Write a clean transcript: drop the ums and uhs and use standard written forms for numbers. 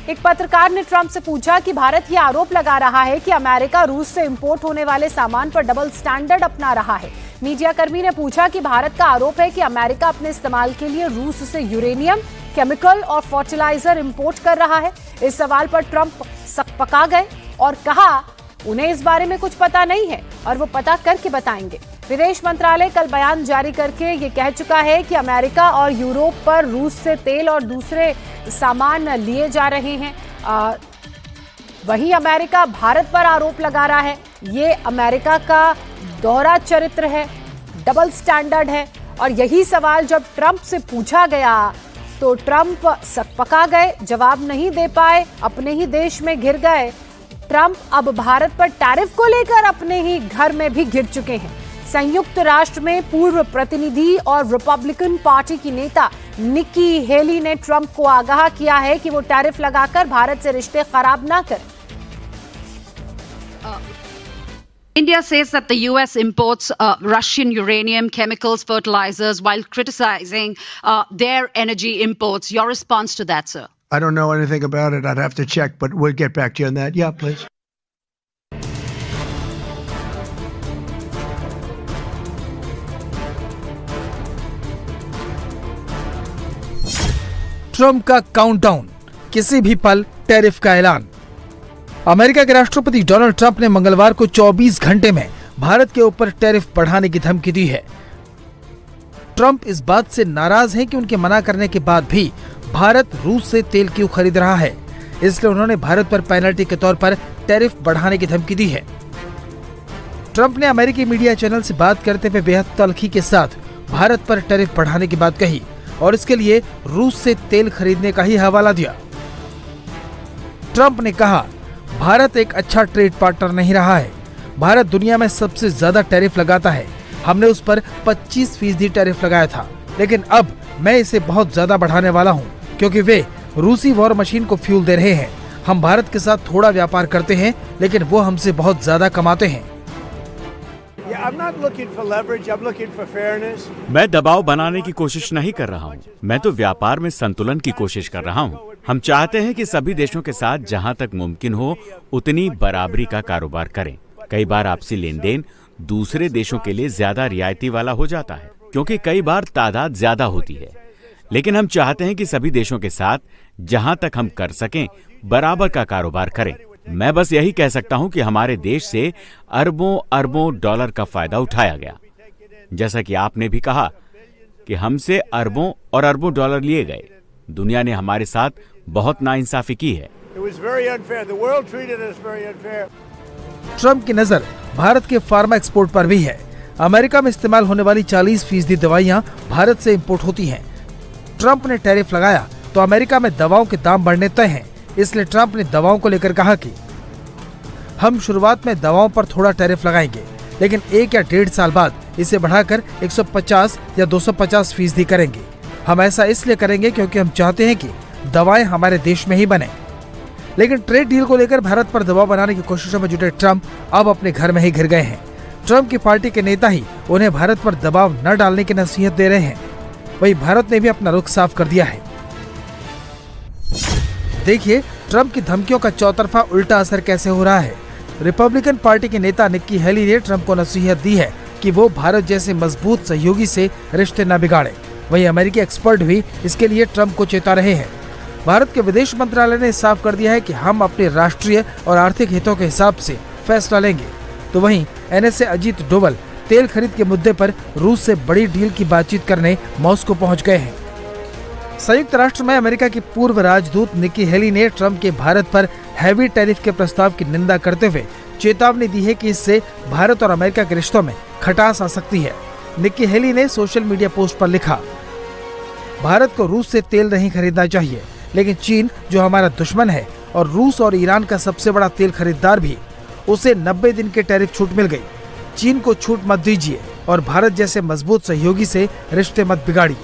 एक पत्रकार ने ट्रंप से पूछा कि भारत ये आरोप लगा रहा है कि अमेरिका रूस से इंपोर्ट होने वाले सामान पर डबल स्टैंडर्ड अपना रहा है। मीडिया कर्मी ने पूछा कि भारत का आरोप है कि अमेरिका अपने इस्तेमाल के लिए रूस से यूरेनियम, केमिकल और फर्टिलाइजर इंपोर्ट कर रहा है। इस सवाल पर ट्रंप सकपका गए और कहा उन्हें इस बारे में कुछ पता नहीं है और वो पता करके बताएंगे। विदेश मंत्रालय कल बयान जारी करके ये कह चुका है कि अमेरिका और यूरोप पर रूस से तेल और दूसरे सामान लिए जा रहे हैं। वहीं अमेरिका भारत पर आरोप लगा रहा है ये अमेरिका का दोहरा चरित्र है, डबल स्टैंडर्ड है। और यही सवाल जब ट्रंप से पूछा गया तो ट्रंप सकपका गए, जवाब नहीं दे पाए, अपने ही देश में घिर गए। ट्रंप अब भारत पर टैरिफ को लेकर अपने ही घर में भी घिर चुके हैं। संयुक्त राष्ट्र में पूर्व प्रतिनिधि और रिपब्लिकन पार्टी की नेता निक्की हेली ने ट्रंप को आगाह किया है कि वो टैरिफ लगाकर भारत से रिश्ते खराब ना करें। India says that the US imports Russian uranium, chemicals, fertilizers while criticizing their energy imports. Your response to that, sir? I don't know anything about it. I'd have to check, but we'll get back to you on that. Yeah, please. Trump का countdown, किसी भी पल tariff का ऐलान। America के राष्ट्रपति Donald Trump ने मंगलवार को 24 घंटे में भारत के ऊपर टैरिफ बढ़ाने की धमकी दी है। ट्रंप इस बात से नाराज हैं कि उनके मना करने के बाद भी भारत रूस से तेल क्यों खरीद रहा है, इसलिए उन्होंने भारत पर पेनल्टी के तौर पर टैरिफ बढ़ाने की धमकी दी है। ट्रंप ने अमेरिकी मीडिया चैनल से बात करते हुए बेहद तल्खी के साथ भारत पर टैरिफ बढ़ाने की बात कही और इसके लिए रूस से तेल खरीदने का ही हवाला दिया। ट्रंप ने कहा, भारत एक अच्छा ट्रेड पार्टनर नहीं रहा है। भारत दुनिया में सबसे ज्यादा टैरिफ लगाता है। हमने उस पर 25% टैरिफ लगाया था, लेकिन अब मैं इसे बहुत ज्यादा बढ़ाने वाला हूं, क्योंकि वे रूसी वॉर मशीन को फ्यूल दे रहे हैं। हम भारत के साथ थोड़ा व्यापार करते हैं, लेकिन वो हमसे बहुत ज्यादा कमाते हैं। मैं दबाव बनाने की कोशिश नहीं कर रहा हूँ, मैं तो व्यापार में संतुलन की कोशिश कर रहा हूँ। हम चाहते हैं कि सभी देशों के साथ जहाँ तक मुमकिन हो उतनी बराबरी का कारोबार करें। कई बार आपसी लेन देन दूसरे देशों के लिए ज्यादा रियायती वाला हो जाता है, क्योंकि कई बार तादाद ज्यादा होती है, लेकिन हम चाहते हैं कि सभी देशों के साथ जहां तक हम कर सकें बराबर का कारोबार करें। मैं बस यही कह सकता हूं कि हमारे देश से अरबों अरबों डॉलर का फायदा उठाया गया। जैसा कि आपने भी कहा कि हमसे अरबों और अरबों डॉलर लिए गए। दुनिया ने हमारे साथ बहुत नाइंसाफी की है। ट्रंप की नजर भारत के फार्मा एक्सपोर्ट पर भी है। अमेरिका में इस्तेमाल होने वाली 40% दवाइयां भारत से इंपोर्ट होती हैं। ट्रंप ने टैरिफ लगाया तो अमेरिका में दवाओं के दाम बढ़ने तय हैं। इसलिए ट्रंप ने दवाओं को लेकर कहा कि हम शुरुआत में दवाओं पर थोड़ा टैरिफ लगाएंगे, लेकिन 1 या 1.5 साल बाद इसे बढ़ाकर 150 या 250% करेंगे। हम ऐसा इसलिए करेंगे क्योंकि हम चाहते हैं कि दवाएं हमारे देश में ही बने। लेकिन ट्रेड डील को लेकर भारत पर दबाव बनाने की कोशिशों में जुटे ट्रंप अब अपने घर में ही घिर गए हैं। ट्रंप की पार्टी के नेता ही उन्हें भारत पर दबाव न डालने की नसीहत दे रहे हैं। वहीं भारत ने भी अपना रुख साफ कर दिया है। देखिए ट्रंप की धमकियों का चौतरफा उल्टा असर कैसे हो रहा है। रिपब्लिकन पार्टी के नेता निक्की हेली ने ट्रंप को नसीहत दी है कि वो भारत जैसे मजबूत सहयोगी से रिश्ते न बिगाड़े। वहीं अमेरिकी एक्सपर्ट भी इसके लिए ट्रंप को चेता रहे हैं। भारत के विदेश मंत्रालय ने साफ कर दिया है कि हम अपने राष्ट्रीय और आर्थिक हितों के हिसाब से फैसला लेंगे। तो वहीं NSA अजीत डोवल तेल खरीद के मुद्दे पर रूस से बड़ी डील की बातचीत करने मॉस्को पहुंच गए हैं। संयुक्त राष्ट्र में अमेरिका की पूर्व राजदूत निक्की हेली ने ट्रंप के भारत पर हैवी टैरिफ के प्रस्ताव की निंदा करते हुए चेतावनी दी है कि इससे भारत और अमेरिका के रिश्तों में खटास आ सकती है। निक्की हेली ने सोशल मीडिया पोस्ट पर लिखा, भारत को रूस से तेल नहीं खरीदना चाहिए, लेकिन चीन जो हमारा दुश्मन है और रूस और ईरान का सबसे बड़ा तेल खरीदार भी, उसे 90 दिन के टैरिफ छूट मिल गई। चीन को छूट मत दीजिए और भारत जैसे मजबूत सहयोगी से रिश्ते मत बिगाड़िए।